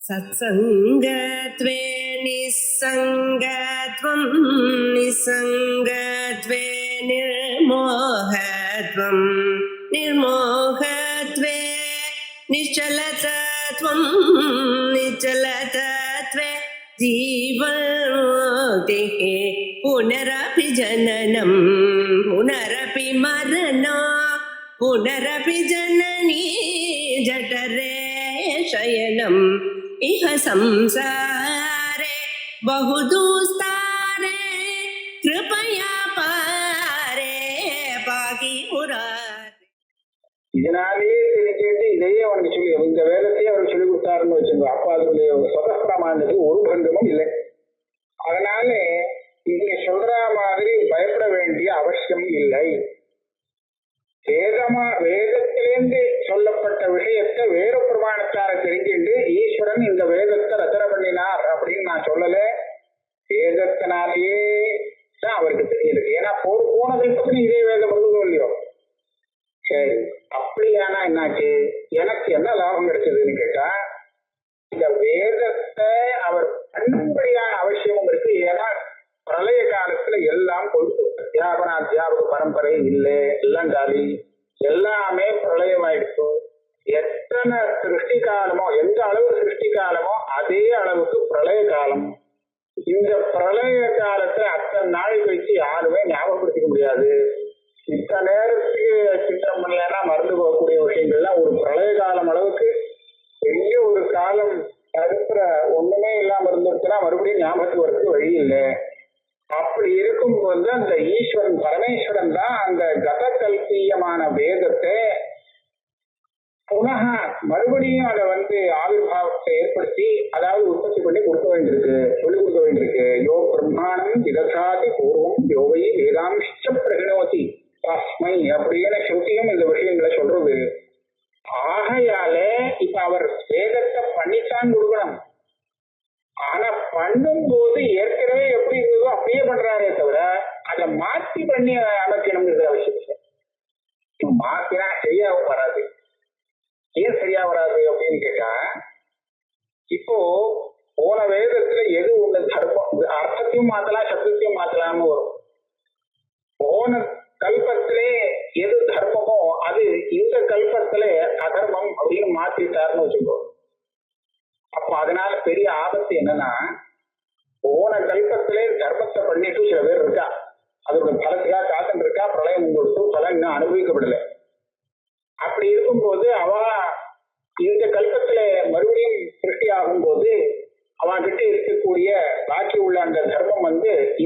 सत्सङ्गत्वे निस्सङ्गत्वं निस्सङ्गत्वे निर्मोहत्वं निर्मोहत्वे निश्चलतत्वं निश्चलतत्वे जीवन्मुक्तिः पुनरपि जननं पुनरपि मरणं पुनरपि जननी जठरे शयनम् इह संसारे बहुदुस्तारे कृपया पारे पाहि मुरारे. இதனாலேயே தெரிஞ்சுட்டு இதையே அவனுக்கு சொல்லி இந்த வேதத்தையே அவருக்கு சொல்லி கொடுத்தாருன்னு வச்சுக்கோ. அப்ப அதனுடைய சொதப்பிரமாண்டத்துக்கு ஒரு பங்கமும் இல்லை. அதனால இங்க சொல்ற மாதிரி பயப்பட வேண்டிய அவசியம் இல்லை. வேதத்திலேருந்து சொல்லப்பட்ட விஷயத்தை வேற பிரமாணத்தார தெரிஞ்சுட்டு ஈஸ்வரன் இந்த வேதத்தை ரச்சனை பண்ணினார் அப்படின்னு நான் சொல்லல. வேதத்தினாலேயே தான் அவருக்கு தெரியல. ஏன்னா போன கல்பத்துல இதே வேதம் வருதோ இல்லையோ. சரி, அப்படியானா என்னாச்சு, எனக்கு என்ன லாபம் கிடைச்சதுன்னு கேட்டா, இந்த வேதத்தை அவர் பண்ணும்படியான அவசியமும் இருக்கு. ஏன்னா பிரளய காலத்துல எல்லாம் கொடுத்து அத்தியாபக பரம்பரை இல்லை, எல்லாம் காலி, எல்லாமே பிரளயமாயிடுச்சு. எத்தனை சிருஷ்டி காலமோ, எந்த அளவு சிருஷ்டி காலமோ அதே அளவுக்கு பிரளய காலம். இந்த பிரளய காலத்தை அத்தனை நாள் கழிச்சு யாருமே ஞாபகப்படுத்திக்க முடியாது. இத்தனை நேரத்துக்கு சித்திரம் பண்ணலன்னா மறந்து போகக்கூடிய விஷயங்கள்லாம் ஒரு பிரளய காலம் அளவுக்கு பெரிய ஒரு காலம் தடுப்புற ஒண்ணுமே இல்லாம இருந்துச்சுன்னா மறுபடியும் ஞாபகத்துக்கு வரதுக்கு வழி இல்லை. அப்படி இருக்கும்போது அந்த ஈஸ்வரன் பரமேஸ்வரன் தான் அந்த கதகல்பியமான வேதத்தை புனக மறுபடியும் அதை ஆவிர்வாவத்தை ஏற்படுத்தி, அதாவது உற்பத்தி பண்ணி கொடுக்க வேண்டியிருக்கு, சொல்லிக் கொடுக்க வேண்டியிருக்கு. யோ பிரம்மாணம் விதசாதி பூர்வம் யோவை வேதாம்ச பிரகணோதி தஸ்மை அப்படின்னு ஸ்ருதியும் இந்த விஷயங்களை சொல்றது. ஆகையால இப்ப அவர் வேதத்தை பண்ணித்தான் கொடுக்கணும். ஆனா பண்ணும் போது ஏற்கனவே எப்படி இருந்ததோ அப்படியே பண்றாரே தவிர அதை மாற்றி பண்ணி அமைக்கணுங்கிறது அவசியம். மாத்தினா சரியாகவும் வராது. ஏன் சரியா வராது அப்படின்னு கேட்டா, இப்போ போன வேதத்துல எது ஒண்ணு தர்மம், அர்த்தத்தையும் மாத்தலாம் சப்தத்தையும் மாத்தலாம்னு வரும். போன கல்பத்திலே எது தர்மமோ அது இந்த கல்பத்திலே அதர்மம் அப்படின்னு மாத்திட்டாருன்னு வச்சுக்கோ. அப்போ அதனால பெரிய ஆபத்து என்னன்னா, போன கல்பத்திலே தர்மத்தை பண்ணிட்டு சில பேர் இருக்கா, அதோட பலத்துக்காக காத்துட்டு இருக்கா, பிரளயம் கொடுத்து பலன் இன்னும் அனுபவிக்கப்படலை. அப்படி இருக்கும்போது அவ இந்த கல்பத்துல மறுபடியும் சிருஷ்டி ஆகும் போது அவன்கிட்ட இருக்கக்கூடிய பாக்கி உள்ள அந்த தர்மம்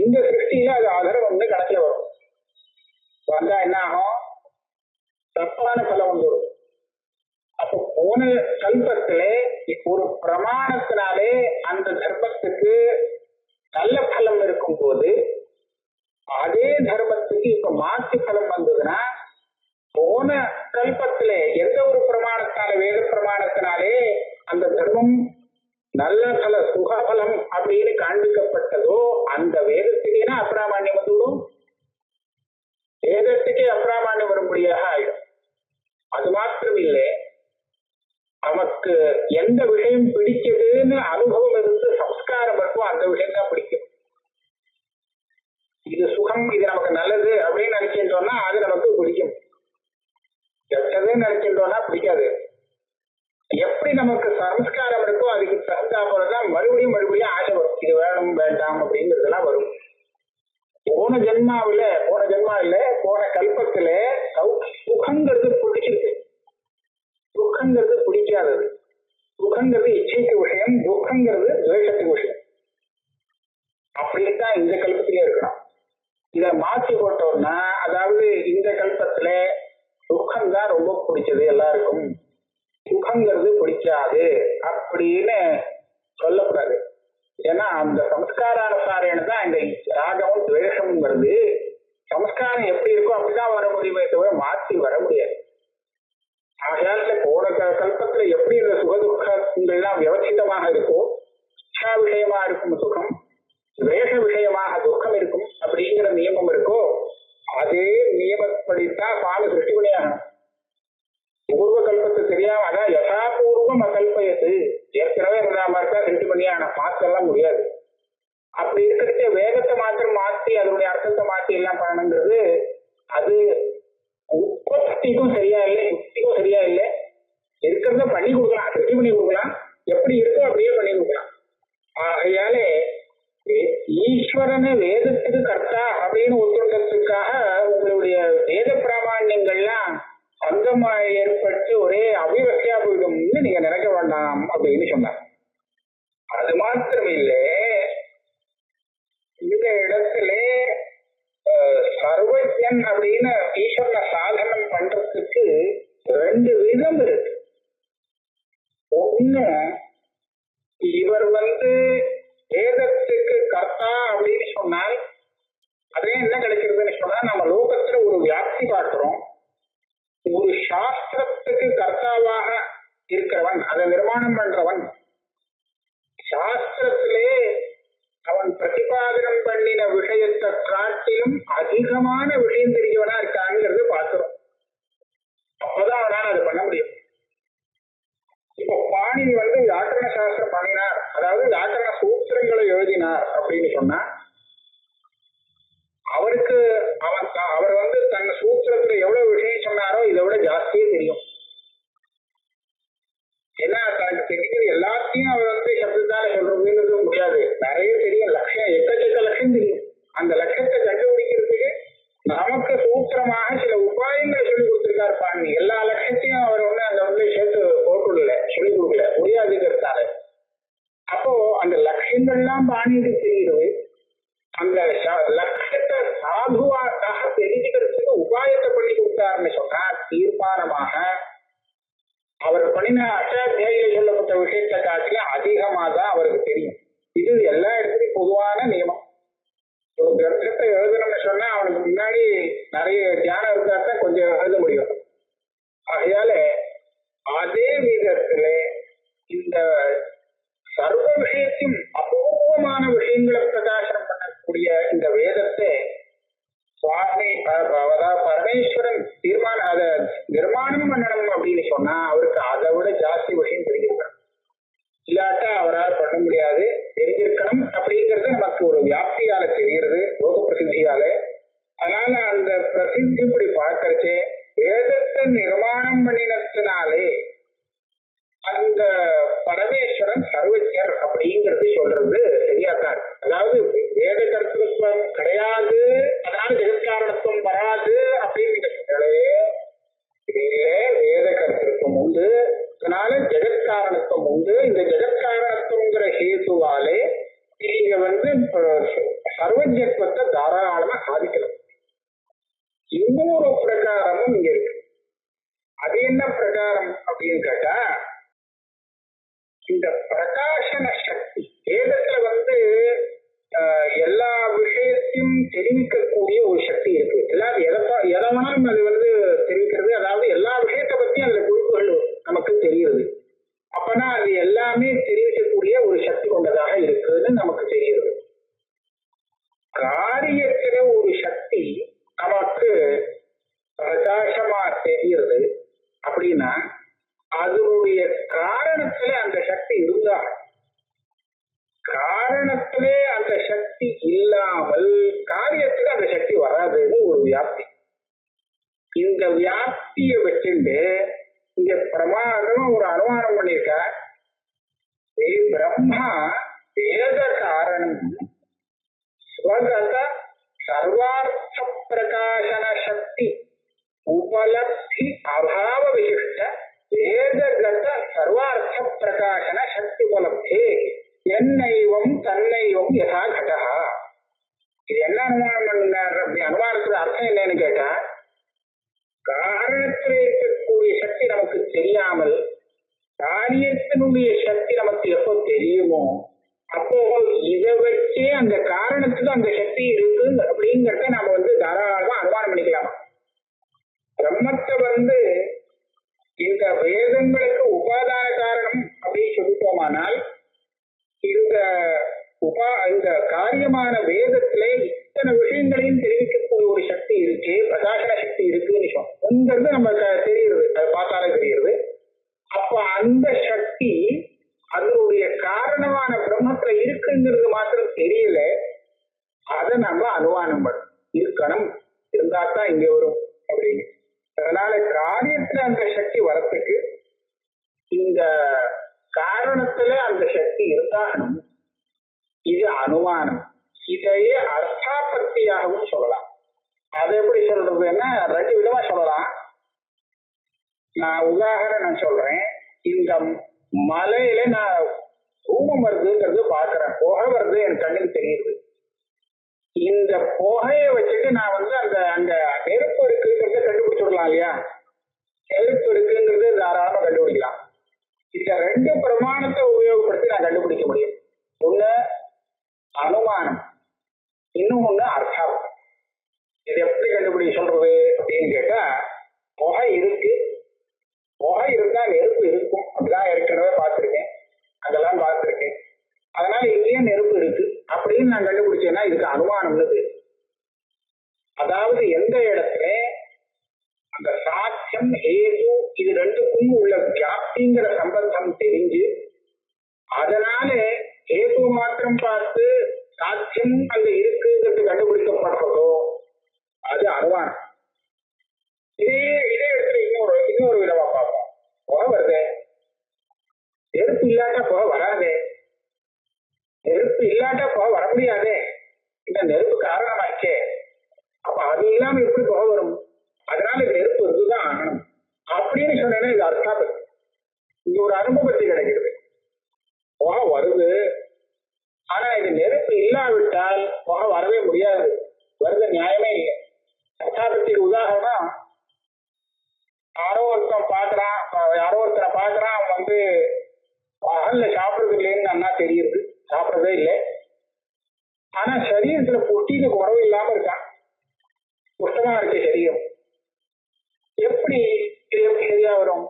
இந்த சிருஷ்டியில அது அதர்மம் கணக்குல வரும். வந்தா என்ன ஆகும், தப்பான பலம் வந்துடும். அப்ப போன கல்பத்துல ஒரு பிரமாணத்தினாலே அந்த தர்மத்துக்கு நல்ல பலம் இருக்கும் போது அதே தர்மத்துக்கு இப்ப மாற்றி பலம் வந்ததுன்னா, போன கல்பத்திலே எந்த ஒரு பிரமாணத்தினால வேத பிரமாணத்தினாலே அந்த தர்மம் நல்ல பல சுகபலம் அப்படின்னு காண்பிக்கப்பட்டதோ அந்த வேதத்துக்கேனா அப்பிராமான்யம் வந்துவிடும். வேதத்துக்கே அப்பிராமான்யம் வரும்படியாக ஆயிடும். அது மாத்திரம் இல்லை, நமக்கு எந்த விஷயம் பிடிச்சதுன்னு அனுபவம் இருந்து சம்ஸ்காரம் இருக்கும், அந்த விஷயம் தான் பிடிக்கும். இது சுகம், இது நமக்கு நல்லது அப்படின்னு நினைச்சிட்டோம்னா அது நமக்கு பிடிக்கும். கெட்டதுன்னு நினைச்சிட்டோம்னா பிடிக்காது. எப்படி நமக்கு சம்ஸ்காரம் இருக்கோ அதுக்கு தகுந்தாப்பதான் மறுபடியும் மறுபடியும் ஆசை வரும், இது வேணும் வேண்டாம் அப்படிங்கிறதுலாம் வரும். போன கல்பத்துல சுகங்கிறது பிடிச்சிருக்கு, துக்கங்கிறது பிடிக்காதது. சுகங்கிறது இச்சைக்கு விஷயம், துக்கங்கிறது துவேஷத்துக்கு விஷயம். அப்படித்தான் இந்த கல்பத்திலே இருக்கணும். இதை மாற்றி போட்டோம்னா, அதாவது இந்த கல்பத்துல துக்கம்தான் ரொம்ப பிடிச்சது எல்லாருக்கும், சுகங்கிறது பிடிக்காது அப்படின்னு சொல்லக்கூடாது. ஏன்னா அந்த சம்ஸ்காரானுசாரேன்னு தான் இந்த ராகமும் துவேஷமும் வருது. சம்ஸ்காரம் எப்படி இருக்கோ அப்படிதான் வர முடியுமே தவிர மாற்றி வர முடியாது. ஆகையால போன கல்பத்துல எப்படி இந்த சுகதுக்கங்கள்லாம் வியவசிதமாக இருக்கோ, இச்சா விஷயமா இருக்கும் சுகம், துவேஷ விஷயமாக துக்கம் இருக்கும் அப்படிங்கிற நியமம் இருக்கோ, அதே நியமப்படித்தான் சுவாமி சிருஷ்டி பண்ணியாகணும். பூர்வ கல்பத்தை தெரியாம அதான் யசாபூர்வம் அகல்பயது ஏற்கனவே இருந்தா மாதிரி தான் ரெண்டு பண்ணியா ஆனா மாற்றலாம் முடியாது. அப்படி இருக்கிறது வேதத்தை மாத்திரம் மாற்றி அதனுடைய அர்த்தத்தை மாற்றி எல்லாம் பண்ணணுங்கிறது அது உற்பத்திக்கும் சரியா இல்லை, யுக்திக்கும் சரியா இல்லை. இருக்கிறத பண்ணி கொடுக்கலாம், ரெடி பண்ணி கொடுக்கலாம், எப்படி இருக்கோ அப்படியே பண்ணி கொடுக்கலாம். ஆகையாலே ஈஸ்வரனை வேதத்துக்கு கர்த்தா அப்படின்னு ஒத்துழைக்கிறதுக்காக உங்களுடைய வேத பிராமணியங்கள்லாம் சங்கமா ஏற்பட்டு ஒரே அபிவசியா போயிடும்னு நீங்க நினைக்க வேண்டாம் அப்படின்னு சொன்னார். அது மாத்திரம் இல்லை, இந்த இடத்துல சர்வஜன் அப்படின்னு ஈஸ்வரனை சாதனம் பண்றதுக்கு ரெண்டு விதம் இருக்கு. ஒண்ணு, இவர் வேதத்துக்கு கர்த்தா அப்படின்னு சொன்னால் அதே என்ன கிடைக்கிறதுன்னு சொன்னா நம்ம லோகத்துல ஒரு வியாப்தி பார்க்கிறோம். ஒரு சாஸ்திரத்துக்கு கர்த்தாவாக இருக்கிறவன், அதை நிர்மாணம் பண்றவன், சாஸ்திரத்திலே அவன் பிரதிபாதனம் பண்ணின விஷயத்தை காட்டிலும் அதிகமான விஷயம் தெரிஞ்சவனா இருக்காங்கிறது பார்க்கிறோம். அப்பதான் அவனால் அதை பண்ண முடியும். இப்போ பாணினி வியாக்கரண சாஸ்திரம் பண்ணினார், அதாவது வியாக்கரண சூத்திரங்களை எழுதினார் அப்படின்னு சொன்னா அவருக்கு அவர் தன் சூத்திரத்துல எவ்வளவு விஷயம் சொன்னாரோ இதை விட ஜாஸ்தியே தெரியும். ஏன்னா தனக்கு தெரிஞ்சது எல்லாத்தையும் அவர் சப்தத்தால சொல்றதுன்னு முடியாது, நிறைய தெரியும், லட்சம் எக்கச்சக்க லட்சம் தெரியும். அந்த லட்சத்தை கண்டுபிடிக்கிறதுக்கு நமக்கு சூத்திரமாக சில உபாயங்களை சொல்லி கொடுத்திருக்காரு பாணி. எல்லா லட்சத்தையும் அவர் அந்த சேர்த்து போட்டுள்ள சொல்லிக் கொடுக்கல, முடியாதுங்கிறதால. அப்போ அந்த லட்சியங்கள்லாம் பாணிக்கு தெரிகிறது. அந்த லட்சியத்தை சாதுவாக தெரிஞ்சுக்கிறதுக்கு உபாயத்தை பண்ணி கொடுத்தாருன்னு சொன்னா தீர்மானமாக அவர் பண்ணின அஷ்டாத்தியாயில சொல்லப்பட்ட விஷயத்தை காட்டில அதிகமாக தான் அவருக்கு தெரியும். இது எல்லா இடத்துலையும் பொதுவான நியமம். ஒரு கிரந்தத்தை எழுதணும்னு சொன்னா அவனுக்கு முன்னாடி நிறைய தியானம் இருந்தா தான் கொஞ்சம் எழுத முடியும். ஆகையால அதே விதத்துல இந்த சர்வ விஷயத்தையும் அபூர்வமான விஷயங்களை பிரகாசனம் பண்ணக்கூடிய இந்த வேதத்தை சுவாமி பரமேஸ்வரன் அதை நிர்மாணம் பண்ணணும் அப்படின்னு சொன்னா அவருக்கு அதை விட ஜாஸ்தி விஷயம் தெரிஞ்சிருக்கணும். இல்லாட்டா அவரால் பண்ண முடியாது. தெரிஞ்சிருக்கணும் அப்படிங்கிறது நமக்கு ஒரு வியாப்தியால தெரிகிறது, லோக பிரசித்தியால. அதனால அந்த பிரசித்தி இப்படி பார்க்கறச்சே வேதத்தை நிர்மாணம் பண்ணினத்தினாலே அந்த பரமேஸ்வரன் சர்வஜர் அப்படிங்கிறது சொல்றது சரியாதான். அதாவது வேத கர்த்தத்துவம் கிடையாது, அதனால ஜெகத்காரணத்துவம் வராது அப்படின்னு நீங்க சொன்னாலே வேத கர்த்தத்துவம் உண்டு, அதனால ஜெகத்காரணத்துவம் உண்டு. இந்த ஜெகத்காரணத்துவங்கிற ஹேதுவாலே நீங்க சர்வஜத்துவத்தை தாராளமா சாதிக்கலாம். இன்னொரு பிரகாரமும் இங்க இருக்கு. அது என்ன பிரகாரம் அப்படின்னு கேட்டா, இந்த பிரகாசன சக்தி வேதத்துல எல்லா விஷயத்தையும் தெரிவிக்கக்கூடிய ஒரு சக்தி இருக்கு. எல்லாரும் எதை வேணாலும் அது தெரிவிக்கிறது. அதாவது எல்லா விஷயத்தை பத்தியும் அதுல குறிப்புகள் நமக்கு தெரியுது. அப்பனா அது எல்லாமே தெரிவிக்கக்கூடிய ஒரு சக்தி கொண்டதாக இருக்குன்னு நமக்கு தெரியுது. காரியத்துல ஒரு சக்தி நமக்கு பிரகாசமா தெரியுது அப்படின்னா அதனுடைய காரணத்திலே அந்த சக்தி இருந்தா, காரணத்திலே அந்த சக்தி இல்லாமல் காரியத்துல அந்த சக்தி வராதுன்னு ஒரு வியாப்தி. இந்த வியாப்திய வச்சுட்டு இங்க பிரமாதமா ஒரு அனுமானம் பண்ணிருக்க. பிரம்மா வேத காரணம் ஸ்வகத சர்வார்த்த பிரகாசன சக்தி உபலப்தி அபாவ விசிஷ்ட வேதகத சர்வார்த்த பிரகாசன சக்தி உபலப்தி என்னைவம் தன்னைவம் யதா கடா. இது என்ன அனுமானம் பண்ணார்? அப்படி அனுமானத்துல அர்த்தம் என்னன்னு கேட்டா, காரணத்தில் இருக்கக்கூடிய சக்தி நமக்கு தெரியாமல் காரியத்தினுடைய சக்தி நமக்கு எப்போ தெரியுமோ அப்போ இதை வச்சே அந்த காரணத்துக்கு அந்த சக்தி இருக்கு அப்படிங்கிறத நாம தாராளமா அனுமானம் பண்ணிக்கலாமா. பிரம்மத்தை இந்த வேதங்களுக்கு உபாதான காரணம் அப்படின்னு சொல்லிட்டோமானால் இந்த இந்த காரியமான வேதத்துல இத்தனை விஷயங்களையும் தெரிவிக்கக்கூடிய ஒரு சக்தி இருக்கு, பிரகாசன சக்தி இருக்குன்னு சொன்னது நம்ம தெரியுது, அதை பார்த்தாலே தெரியுது. அப்ப அந்த சக்தி அதனுடைய காரணமான பிரம்மத்துல இருக்குங்கிறது மாத்திரம் தெரியல, அதை நம்ம அனுமானம் பண்ணணும். இருக்கணும், இருந்தா தான் இங்க வரும் அப்படின்னு. அதனால காரியத்துல அந்த சக்தி வரத்துக்கு இந்த காரணத்துல அந்த சக்தி இருந்தாகணும். இது அனுமானம். இதையே அர்த்தாபத்தியாகவும் சொல்லலாம். அதை எப்படி சொல்றதுன்னா ரெண்டு விதமா சொல்லலாம். நான் உதாரணம் சொல்றேன். இந்த மலையில நான் தூமம் வருதுங்கிறது பாக்குறேன், புகை வருது என் கண்ணுக்கு தெரியுது. இந்த புகையை வச்சுட்டு நான் அந்த அந்த நெருப்பு இருக்குங்கிறத கண்டுபிடிச்சுடலாம் இல்லையா? நெருப்பு இருக்குங்கிறது தாராளமா கண்டுபிடிக்கலாம். இந்த ரெண்டு பிரமாணத்தை உபயோகப்படுத்தி நான் கண்டுபிடிக்க முடியும். ஒண்ணு அனுமானம், இன்னும் ஒண்ணு அர்த்தம். இது எப்படி கண்டுபிடிக்க சொல்றது அப்படின்னு கேட்டா, புகை இருக்கு, புகை இருந்தா நெருப்பு இருக்கும், அப்படிதான் ஏற்கனவே பார்த்திருக்கேன், அதெல்லாம் பார்த்திருக்கேன். அதனால இங்கேயும் நெருப்பு இருக்கு அப்படின்னு நான் கண்டுபிடிச்சேன்னா இதுக்கு அனுமானம்னு பேரு. அதாவது எந்த இடத்துல அந்த சாட்சியம் ஹேது இது ரெண்டுக்கும் உள்ள வியாப்திங்கிற சம்பந்தம் தெரிஞ்சு அதனால ஹேது மாத்திரம் பார்த்து சாட்சியம் அங்க இருக்குங்கிறது கண்டுபிடிக்கப்படுறதோ அது அனுமானம். இதே இடத்துல இன்னொரு விதமா பார்ப்போம். புகை வருது, நெருப்பு இல்லாட்டா புகை வராதே, நெருப்பு இல்லாட்டா புகை வர முடியாதே, இந்த நெருப்பு காரணமாச்சே, அப்ப அது இல்லாம எப்படி புகை வரும்? அதனால நெருப்பு இருந்துதான் ஆகணும் அப்படின்னு சொன்னேன்னா இது அர்த்தாபத்தி. இங்க ஒரு அனுபவத்தி கிடைக்கிறது. புகை வருது, ஆனா இது நெருப்பு இல்லாவிட்டால் புகை வரவே முடியாது, வருது நியாயமே இல்லை. அர்த்தாபத்திக்கு உதாரணம், யாரோ ஒருத்தரை பாக்குறான், அவன் பகல்ல சாப்பிடுறது இல்லைன்னு அண்ணா தெரியுது, சாப்பிடறதே இல்லை. ஆனா சரீரத்துல புஷ்டிக்கு குறவு இல்லாம இருக்கான், புஷ்டமா இருக்கு சரீரம். எப்படி சரியா வரும்?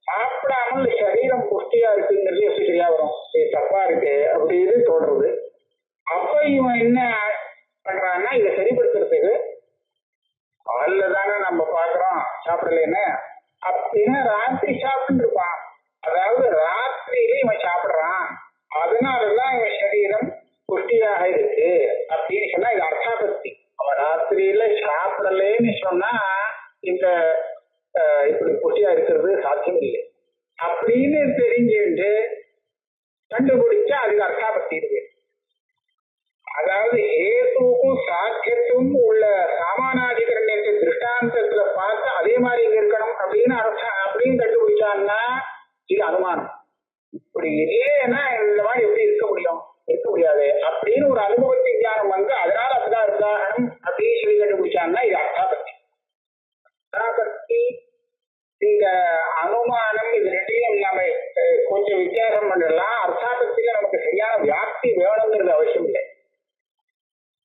சாப்பிடாமல் சரீரம் புஷ்டியா இருக்குங்கிறது எப்படி சரியா வரும்? இது தப்பா இருக்கு அப்படின்னு சொல்றது. அப்ப இவன் என்ன பண்றான்னா, இதை சரிப்படுத்துறதுக்கு பகல்ல தானே நம்ம பாக்குறோம் சாப்பிடலன்னு, அப்படின்னா ராத்திரி சாப்பிட்டு இருப்பான். அதாவது ராத்திரியில இவன் சாப்பிடுறான், அதனாலதான் இவன் சரீரம் புஷ்டியாக இருக்கு அப்படின்னு சொன்னா இது அர்த்தாபத்தி. அவன் ராத்திரியில சாப்பிடலன்னு சொன்னா இந்த இப்படி புஷ்டியா இருக்கிறது சாத்தியம் இல்லை அப்படின்னு தெரிஞ்சுட்டு கண்டுபிடிச்சா அதுக்கு அர்த்தாபத்தி இருக்கு. அதாவது ஹேதுக்கும் சாத்தியத்தும் உள்ள சாமானாதிகரணத்தை திருஷ்டாந்தத்துல பார்த்து அதே மாதிரி இங்க இருக்கணும் அப்படின்னு அப்படின்னு கண்டுபிடிச்சான்னா இது அனுமானம். இப்படி இல்லைன்னா இந்த மாதிரி எப்படி இருக்க முடியும்? இருக்க முடியாது அப்படின்னு ஒரு அனுபவத்தின் ஞானம் அதனால அப்படிதான் இருந்தாகணும் அப்படின்னு சொல்லி கண்டுபிடிச்சான்னா இது அர்த்தாபத்தி. அர்த்தாபத்தி இந்த அனுமானம் இது ரெண்டையும் நம்ம கொஞ்சம் வித்தியாசம் பண்ணலாம். அர்த்தாபத்தில நமக்கு சரியான வியாப்தி வேணுங்கிறது அவசியம் இல்லை.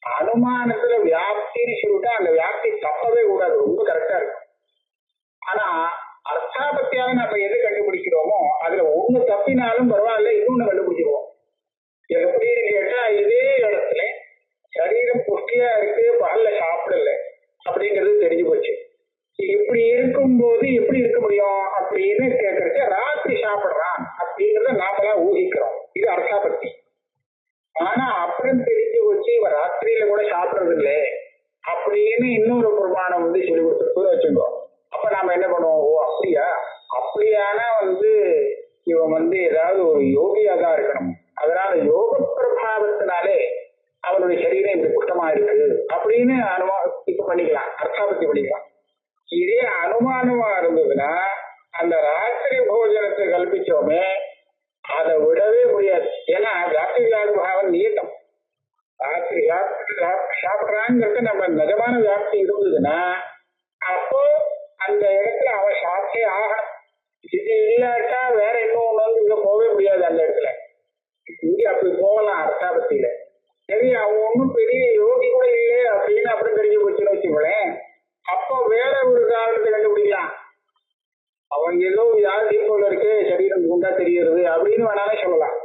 அனுமானத்துல வியாப்தின்னு சொல்லிட்டா அந்த வியாப்தி தப்பவே கூடாது, ரொம்ப கரெக்டா இருக்கும். ஆனா அர்த்தாபத்தியால நம்ம எது கண்டுபிடிக்கிறோமோ அதுல ஒண்ணு தப்பினாலும் பரவாயில்ல, இன்னொன்னு கண்டுபிடிச்சிருவோம். எப்படின்னு கேட்டா, இதே இடத்துல சரீரம் புஷ்டியா இருக்கு, பகல்ல சாப்பிடல அப்படிங்கிறது தெரிஞ்சு போச்சு. இப்படி இருக்கும்போது எப்படி இருக்க முடியும் அப்படின்னு கேட்கறச்ச ராத்திரி சாப்பிடுறான் அப்படிங்கறத நாமெல்லாம் ஊகிக்கிறோம், இது அர்த்தாபத்தி. ஆனா அப்புறம் தெரிஞ்சு வச்சு இவன் ராத்திரியில கூட சாப்பிடுறது இல்லை அப்படின்னு இன்னொரு பிரமாணம் சொல்லி கொடுத்து வச்சுக்கோ. அப்ப நாம என்ன பண்ணுவோம்? ஓ அப்படியா, அப்படியானா இவன் ஏதாவது ஒரு யோகியா தான் இருக்கணும், அதனால யோக பிரபாவத்தினாலே அவனுடைய சரீரம் இப்படி குஷ்டமா இருக்கு அப்படின்னு இப்ப பண்ணிக்கலாம், அர்த்தாபத்தி பண்ணிக்கலாம். இதே அனுமானமா இருந்ததுன்னா அந்த ராத்திரி போஜனத்தை கல்பிச்சோமே அதை விடவே முடியாது. ஏன்னா ராத்திரி பாவம் நியத்தம், ராத்திரி சாப்பிட்றாங்கிறது நம்ம நிஜமான வியாப்தி இருந்ததுன்னா அப்போ அந்த இடத்துல அவன் சாப்பிட்டே ஆகணும். இது இல்லாட்டா வேற இன்னும் இங்க போகவே முடியாது. அந்த இடத்துல இங்க அப்படி போகலாம் அர்த்தாபத்தியில. சரி, அவன் ஒன்றும் பெரிய யோகி கூட இல்லை அப்படின்னு அப்புறம் தெரிஞ்சு போச்சுன்னு வச்சுக்கோங்களேன், அப்போ வேற ஒரு காரணத்தை கண்டுபிடிக்கலாம். அவங்க ஏதோ வியாதி போல இருக்கு, சரீரம் குண்டா தெரிகிறது அப்படின்னு வேணாலே சொல்லலாம்.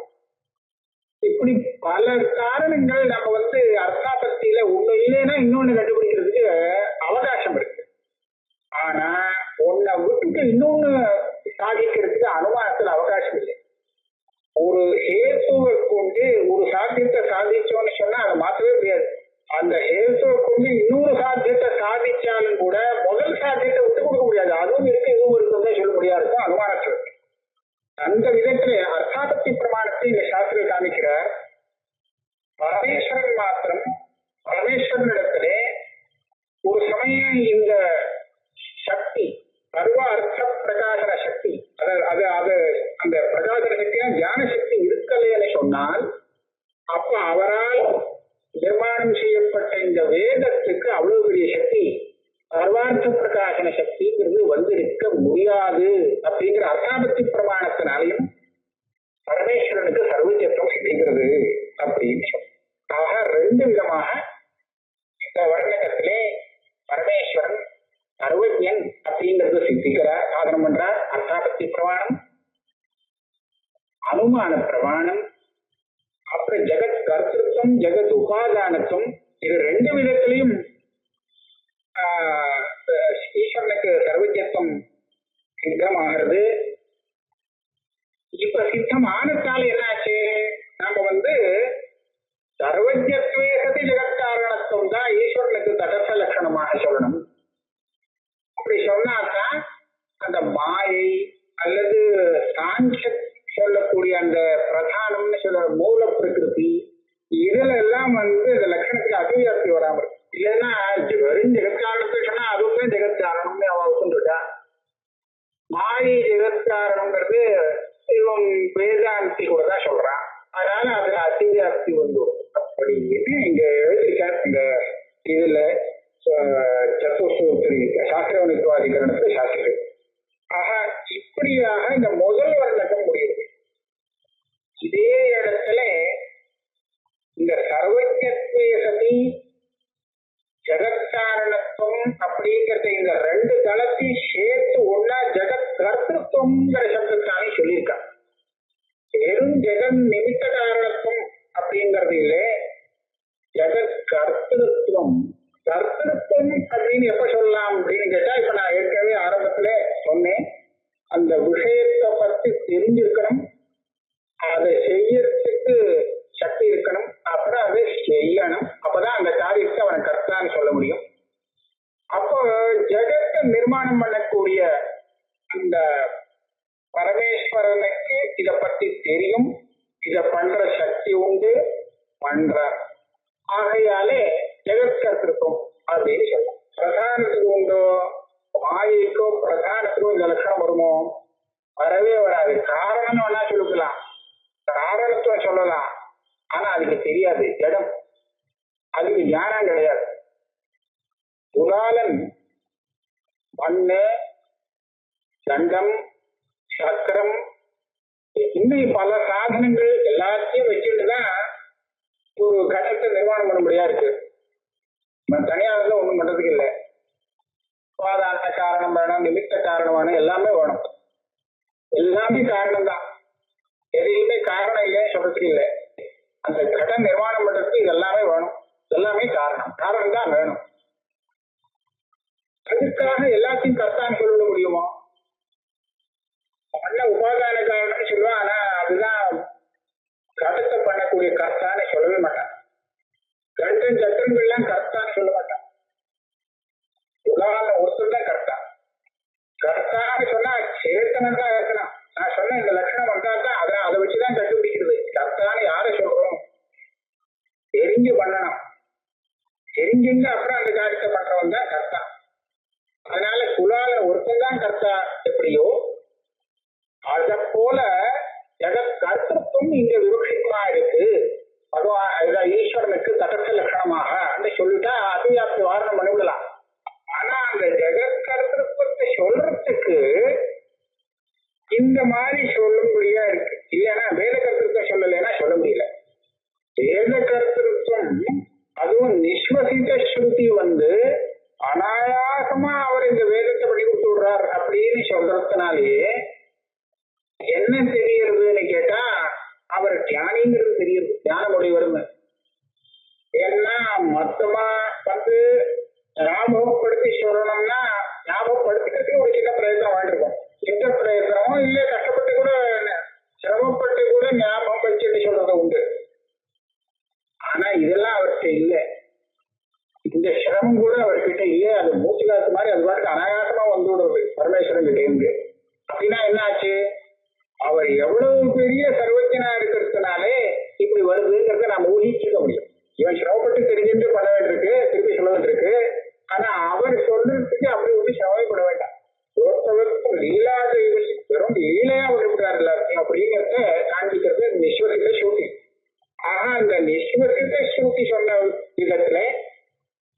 இப்ப இப்படி பல காரணங்கள் நம்ம அர்த்தாபத்தியில ஒண்ணு இல்லைன்னா இன்னொன்னு கண்டுபிடிக்கிறதுக்கு அவகாசம் இருக்கு. ஆனா ஒன்ன விட்டுட்டு இன்னொன்னு சாதிக்கிறதுக்கு அனுமானத்துல அவகாசம் இல்லை. ஒரு ஹேத்துவை கொண்டு ஒரு சாத்தியத்தை சாதிச்சோம்னு சொன்னா அதை மாற்றவே முடியாது. அந்த ஹேத்துவை கொண்டு இன்னொரு சாத்தியத்தை சாதிச்சாலும் கூட முதல் சாத்தியத்தை விட்டு கொடுக்க முடியாது. அதுவும் இருக்கு இதுவும் இருக்குன்னு சொல்ல முடியாது, அனுமானத்தில். அந்த விதத்துல அர்த்தாபத்தி பிரமாணத்தை இந்த சாஸ்திரம் காமிக்கிறார். பரமேஸ்வரன் மாத்திரம் பரமேஸ்வரனிடத்திலே ஒரு சமயம் இந்த சக்தி சர்வ அர்த்த பிரகாசன சக்தி அந்த பிரகாசன சக்தியா தியான சக்தி இருக்கலைன்னு சொன்னால் அப்ப அவரால் நிர்மாணம் செய்யப்பட்ட இந்த வேதத்துக்கு அவ்வளவு பெரிய சக்தி சர்வார்த்த பிரகாசன சக்திங்கிறது வந்திருக்க முடியாது அப்படிங்கிற அர்த்தாபத்தி பிரமாணத்தினாலையும் பரமேஸ்வரனுக்கு சர்வஜத்துவம் சித்திக்கிறது அப்படின்னு சொல்லி. ஆக ரெண்டு விதமாக இந்த வர்ணகத்திலே பரமேஸ்வரன் சர்வஜன் அப்படிங்கிறது சித்திக்கிறார், சாதனம் பண்றார். அர்த்தாபத்தி பிரமாணம், அனுமான பிரமாணம், அப்புறம் ஜெகத் கர்த்திருவம் ஜெகத் உபாதானத்துவம், இது ரெண்டு விதத்திலையும் ஈஸ்வரனுக்கு சர்வஜத்துவம் சித்தமாகிறது. இப்ப சித்தம் ஆனத்தால என்னாச்சு, நம்ம சர்வஜத்வே சதி ஜெகத்காரணத்துவம் தான் ஈஸ்வரனுக்கு தடச லட்சணமாக சொல்லணும். அப்படி சொன்னாதான் அந்த மாயை அல்லது சாங்கிய சொல்லக்கூடிய அந்த பிரதானம்னு சொல்ற மூல பிரகிருதி இதுல எல்லாம் இந்த லட்சணத்துக்கு அதிவியாப்தி வராம இருக்கு. இல்லைன்னா வெறும் ஜெகத்காரணத்தை சொன்னா அதுவுமே ஜெகத்காரணம்னு அவன் இருக்கா. மாயை ஜெகத்காரணம்ங்கிறது இவன் வேதாந்தி கூட தான் சொல்றான். அதனால அதுல அதிவியாப்தி வந்துடும் அப்படின்னு இங்க எழுதியிருக்கார். இந்த இதுல சத்துர்சூத்திரி சாஸ்திரவனித்துவாதிகரணத்துல சாஸ்திரம். ஆக இப்படியாக இந்த முதல் வர்ணகம் முடியுது. இதே இடத்துல இந்த சர்வஜத்வே சதி ஜெகத்காரணத்துவம் அப்படிங்கிறத இந்த ரெண்டு தளத்தையும் சேர்த்து ஒன்னா ஜெகத் கர்த்திருவம்ங்கிற சப்தத்தானே சொல்லியிருக்காங்க. வெறும் ஜெகன் நிமித்த காரணத்துவம் அப்படிங்கிறது இல்லை, ஜெகத் கர்த்திருவம். கர்த்திருவம் அப்படின்னு எப்ப சொல்லலாம் அப்படின்னு கேட்டா, இப்ப நான் ஏற்கனவே ஆரம்பத்துல சொன்னேன், அந்த விஷயத்தை பத்தி தெரிஞ்சிருக்கணும், அதை செய்யறதுக்கு சக்தி இருக்கணும், அப்புறம் அதை செய்யணும். அப்பதான் அந்த காரியத்தை அவனை கர்த்தான்னு சொல்ல முடியும். அப்போ ஜெகத்தை நிர்மாணம் பண்ணக்கூடிய அந்த பரமேஸ்வரனுக்கு இத பத்தி தெரியும், இத பண்ற சக்தி உண்டு, பண்ற. ஆகையாலே ஜெகத்கர்த்திருக்கும் அப்படின்னு சொல்லும். பிரதானத்துக்கு உண்டோ, மாயைக்கோ பிரதானத்துக்கும் இந்த லட்சணம் வருமோ? வரவே வராது. காரணம் வேணா சொல்லிக்கலாம், காரணத்துவம் சொல்லலாம், ஆனா அதுக்கு தெரியாது ஜடம், அதுக்கு ஞானம் கிடையாது. குணாலன் மண்ணு தண்டம் சக்கரம் இன்னும் பல சாதனங்கள் எல்லாத்தையும் வச்சுட்டுதான் ஒரு கட்டத்தை நிர்மாணம் பண்ண முடியா இருக்கு. தனியாக ஒண்ணும் பண்றதுக்கு இல்லை. உபாதான காரணம் வேணும், நிமித்த காரணம் வேணும், எல்லாமே வேணும். எல்லாமே காரணம் தான், எதையுமே காரணம் இல்லைன்னு சொல்றதுக்கு இல்லை. அந்த கடன் நிர்மாணம் பண்றதுக்கு இது எல்லாமே வேணும், எல்லாமே காரணம், காரணம் தான் வேணும். அதுக்காக எல்லாத்தையும் கர்த்தான்னு சொல்ல முடியுமோ? பண்ண உபாதான காரணம்னு சொல்லுவான், ஆனா அதுதான் கடத்தை பண்ணக்கூடிய கர்த்தான்னு சொல்லவே மாட்டான். கண்டன் சத்திரங்கள்லாம் கர்த்தான்னு சொல்ல மாட்டான். உலகால ஒருத்தர் தான் கர்த்தா. கர்த்தான்னு சொன்னா சேத்தனம் தான் இருக்கணும். நான் சொன்ன இந்த லட்சணம் வந்தாதான் அதை வச்சுதான் கண்டுபிடிக்கிறது. கர்த்தான்னு யாரை சொல்றோம்? தெரிஞ்சு பண்ணணும், தெரிஞ்சுங்க அப்புறம் அந்த காரியத்தை பண்றவன் தான் கர்த்தா. அதனால குலால ஒருத்தன் தான் கர்த்தா எப்படியோ அத போல ஜெகத் கர்த்தத்துவம் இங்க விவக்ஷிதமா இருக்கு. பகவான் ஈஸ்வரனுக்கு தடச லட்சணமாக அந்த சொல்லிட்டா அதிவியாப்தி வாரணம் பண்ணிவிடலாம். ஆனா அந்த ஜெகத் கர்த்தத்துவத்தை சொல்றதுக்கு இந்த மாதிரி சொல்லும்படியா இருக்கு. இல்லைன்னா வேத கர்த்தத்துவம் சொல்லலைன்னா சொல்ல முடியல. வேத கர்த்தத்துவம் அதுவும் நிஸ்வசித ஸ்ருதி அனாயாசமா அவர் இந்த வேதத்தை பண்ணி கொடுத்து விடுறார் அப்படின்னு சொல்றதுனாலேயே என்ன தெரியுதுன்னு கேட்டா, அவர் தெரியுது ஞானமுடையவருன்னு. ஏன்னா மொத்தமா வந்து ஞாபகப்படுத்தி சொல்லணும்னா ஞாபகப்படுத்திக்கிறதுக்கு ஒரு சின்ன பிரயத்தனம் வாழ்ந்துருக்கும். எந்த பிரயத்தனமும் இல்லை, கஷ்டப்பட்டு கூட சிரமப்பட்டு கூட ஞாபகம் வச்சுட்டு சொல்றது உண்டு. ஆனா இதெல்லாம் அவர்கிட்ட இல்லை. இந்த சிரமம் கூட அவர்கிட்ட இல்லை. அது மூச்சு காத்து மாதிரி அது பாட்டுக்கு அனாயாசமா வந்து விடுறது பரமேஸ்வரன் கிட்ட இருந்து. அப்படின்னா என்ன ஆச்சு? அவர் எவ்வளவு பெரிய சர்வஜனா இருக்கிறதுனாலே இப்படி வருதுங்கிறத நாம ஊகிச்சுக்க முடியும். இவன் சிரமப்பட்டு தெரிஞ்சுட்டு பண்ண வேண்டியிருக்கு, திருப்பி சொல்ல வேண்டியிருக்கு. ஆனா அவர் சொல்றதுக்கு அப்படி ஒன்று சிரமப்பட வேண்டாம். ஒருத்தவருக்கும் லீலா வெறும் லீலையா விடுபடாரு எல்லாத்தையும் அப்படிங்கிறத காண்பிக்கிறது நிஸ்வசித்த ஸ்ருதி. ஆனா அந்த நிஸ்வசித்த ஸ்ருதி சொன்ன விதத்துல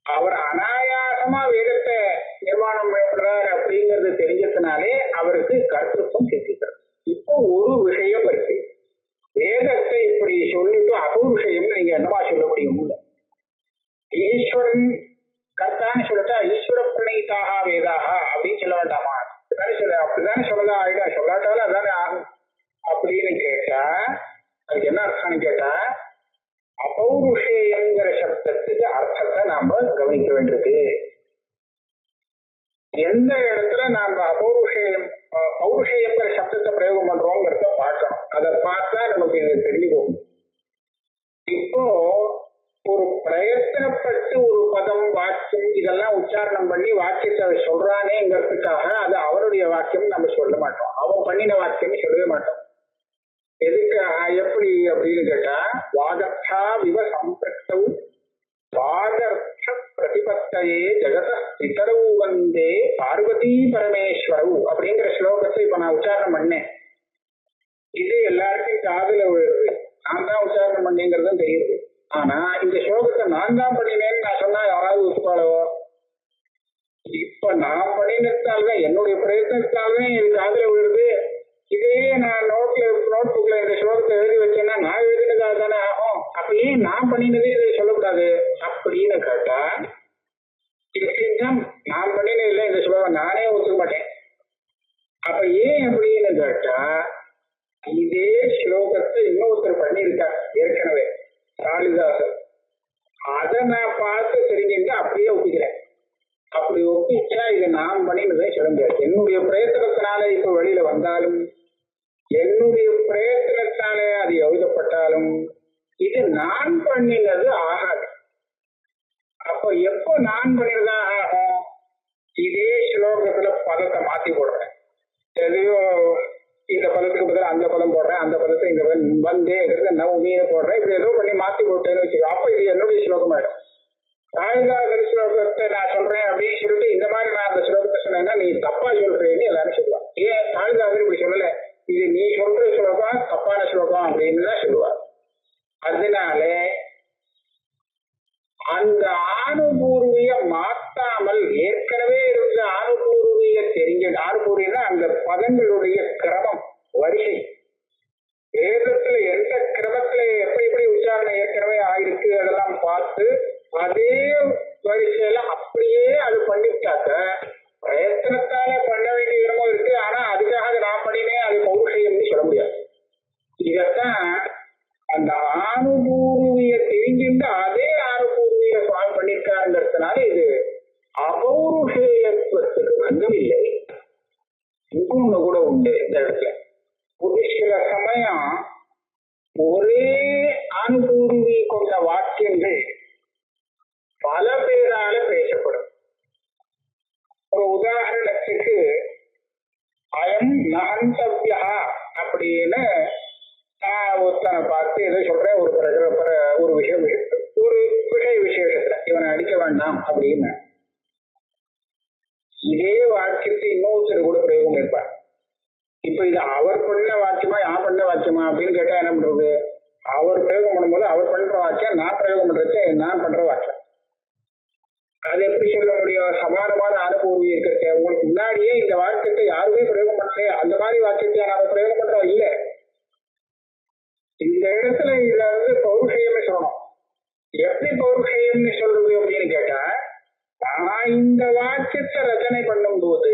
அவர் அனாயாசமா வேதத்தை நிர்மாணம் பண்றாரு அப்படிங்கிறது தெரிஞ்சதுனாலே அவருக்கு கர்த்தத்துவம் சித்திக்கிறது. இப்போ ஒரு விஷயம் இருக்கு, வேதத்தை இப்படி சொல்லிட்டு அபௌருஷயம் நீங்க என்னவா சொல்ல முடியும்? ஈஸ்வரன் கர்த்தான்னு சொல்லிட்டா ஈஸ்வர பிரணயிதாக வேதாக அப்படின்னு சொல்ல வேண்டாமா? அப்படிதானே சொல்லலாம் ஆயிடும். சொல்லாட்டாலும் அதானே ஆகும் அப்படின்னு கேட்டா அதுக்கு என்ன அர்த்தம்னு கேட்டா அபௌருஷேயங்கிற சப்தத்துக்கு அர்த்தத்தை நாம கவனிக்க வேண்டியிருக்கு. எந்த இடத்துல நாம பௌருஷேயங்கிற சப்தத்தை பிரயோகம் பண்றோங்கிறத பார்க்கணும். அதை பார்த்தா நமக்கு இது தெரிஞ்சு போகும். இப்போ ஒரு பிரயத்தனப்பட்டு ஒரு பதம் வாக்கியம் இதெல்லாம் உச்சாரணம் பண்ணி வாக்கியத்தை சொல்றானேங்கிறதுக்காக அது அவருடைய வாக்கியம் நம்ம சொல்ல மாட்டோம். அவன் பண்ணின வாக்கியம் சொல்லவே மாட்டோம். எதுக்கு எப்படி அப்படின்னு கேட்டா வாதர்த்தா விவ சம்பிரக்தௌ வாதர்த்த பிரதிபத்தையே ஜெகத பிதரவு வந்தே பார்வதி பரமேஸ்வரவு அப்படிங்கிற ஸ்லோகத்தை இப்ப நான் உச்சாரணம் பண்ணேன். இது எல்லாருக்கும் காதுல விழுது. நான் தான் உச்சாரணம் பண்ணேங்கிறதும் தெரியுது. ஆனா இந்த ஸ்லோகத்தை நான் தான் பண்ணினேன்னு நான் சொன்னா யாராவது ஒத்துப்பாளோ? இப்ப நான் பண்ணினதுனால்தான் என்னுடைய பிரயத்தனத்தால்தான் இது காதுல விழுது. இதே நான் நோட் புக்ல இந்த ஸ்லோகத்தை எழுதி வச்சேன்னா நான் எழுதினதாக தானே ஆகும். அப்ப ஏன் நான் பண்ணினதே இதை சொல்லக்கூடாது அப்படின்னு கேட்டா நான் பண்ணினது இல்லை இந்த ஸ்லோகம் நானே ஒத்துக்க மாட்டேன். அப்ப ஏன் அப்படின்னு கேட்டா இதே ஸ்லோகத்தை இன்னொருத்தர் பண்ணியிருக்கார் ஏற்கனவே, காளிதாசர். அதை நான் பார்த்து தெரிஞ்சுட்டு அப்படியே ஒப்பிக்கிறேன். அப்படி ஒப்பிச்சா இதை நான் பண்ணினதே சொல்ல முடியாது. என்னுடைய பிரயத்தனத்தினால இப்ப வெளியில வந்தாலும் என்னுடைய பிரயத்தனத்தாலே அது எழுதப்பட்டாலும் இது நான் பண்ணினது ஆகாது. அப்ப எப்போ நான் பண்ணினதா ஆகும்? இதே ஸ்லோகத்துல பதத்தை மாத்தி போடுறேன். எதையோ இந்த பதத்துக்கு பதில் அந்த பதம் போடுறேன், அந்த பதத்தை இந்த பதம் வந்தே நவமீன போடுறேன். இப்படி ஏதோ பண்ணி மாத்தி போட்டேன்னு வச்சுக்கோ. அப்ப இது என்னுடைய ஸ்லோகம் ஆயிடும். காளிதாசர் ஸ்லோகத்தை நான் சொல்றேன் அப்படின்னு சொல்லிட்டு இந்த மாதிரி நான் அந்த ஸ்லோகத்தை சொன்னேன்னா நீ தப்பா சொல்றேன்னு எல்லாரும் சொல்லுவாங்க. ஏன் காளிதாசர் இப்படி சொல்லல, இது நீ சொல்ற ஸ்லோகம் தப்பான ஸ்லோகம் அப்படின்னு தான் சொல்லுவார். அதனால அந்த ஆணுபூர்விய மாத்தாமல் ஏற்கனவே இருந்த ஆணுபூர்விய தெரிஞ்ச ஆணுபூர்வியன்னா அந்த பதங்களுடைய கிரமம் வரிசை வேதத்துல எந்த கிரமத்துல எப்படி எப்படி உச்சாரணை ஏற்கனவே ஆயிருக்கு அதெல்லாம் பார்த்து அதே வரிசையில அப்படியே அது பண்ணிட்டாக்க பிரயத்தனத்தால பண்ண வேண்டிய இடமும் இருக்கு. ஆனா அதுக்காக நான் பண்ணினேன் அது பௌருஷயம்னு சொல்ல முடியாது. இதத்தான் அந்த ஆணுபூர்விய தெரிஞ்சுட்டு அதே ஆணுபூர்விய சுவாமி பண்ணிருக்காருங்கிறதுனால இது அபௌருஷேயத்துவத்துக்கு பங்கம் இல்லை. இன்னொன்னு கூட உண்டு இந்த இடத்துல. ஒரு சில சமயம் ஒரே அனுபூர்வி கொண்ட வாக்கியங்கள் பல பேரால பேசப்படும். ஒரு உதாரணத்துக்கு அயம் நகந்தவ்யா அப்படின்னு நான் ஒருத்தனை பார்த்து எதை சொல்றேன், ஒரு விஷயம் ஒரு விஷய விசேஷத்துல இவனை அடிக்க வேண்டாம் அப்படின்னு இதே வாக்கியத்தை இன்னொருத்தர் கூட பிரயோகம் இருப்பார். இப்ப இது அவர் பண்ண வாக்கியமா யார் பண்ண வாக்கியமா அப்படின்னு கேட்டா என்ன பண்றது? அவர் பிரயோகம் பண்ணும்போது அவர் பண்ற வாக்கியம், நான் பிரயோகம் பண்றது நான் பண்ற வாக்கியம். அது எப்படி சொல்ல முடியும்? சமானமான அனுபவம் இருக்கிறது. உங்களுக்கு முன்னாடியே இந்த வாக்கியத்தை யாருமே பிரயோகம் பண்ணல, அந்த மாதிரி வாக்கியத்தை நாம பிரயோகம் பண்றோம் இல்ல. இந்த இடத்துல இதுல பௌருஷயமே சொல்லணும். எப்படி பௌருஷயம்னு சொல்றது அப்படின்னு கேட்டா, நான் இந்த வாக்கியத்தை ரச்சனை பண்ணும் போது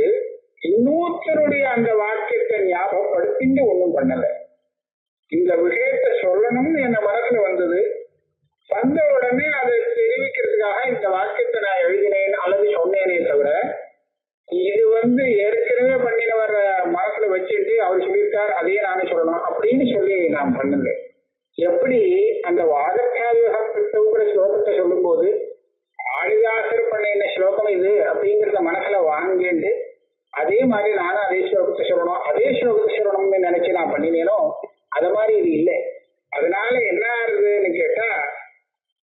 இன்னொருத்தருடைய அந்த வாக்கியத்தை ஞாபகப்படுத்திட்டு ஒண்ணும் பண்ணல. இந்த விஷயத்தை சொல்லணும்னு என் மனசுல வந்தது. வந்த உடனே அதை தெரிவிக்கிறதுக்காக இந்த வாக்கியத்தை நான் எழுதினேன் அல்லது சொன்னேனே தவிர, இது ஏற்கனவே பண்ணினவர மனசுல வச்சுட்டு அவர் சொல்லியிருக்கார் அதையே நானே சொல்லணும் அப்படின்னு சொல்லி நான் பண்ணல. எப்படி அந்த வாதக்காவியகத்துக்குற ஸ்லோகத்தை சொல்லும் போது காளிதாசர் பண்ணின ஸ்லோகம் இது அப்படிங்கிறத மனசுல வாங்கிட்டு அதே மாதிரி நானும் அதே ஸ்லோகத்தை சொல்லணும்னு நினைச்சு நான் பண்ணினேனோ அது மாதிரி இது இல்லை. அதனால என்ன ஆகுதுன்னு கேட்டா,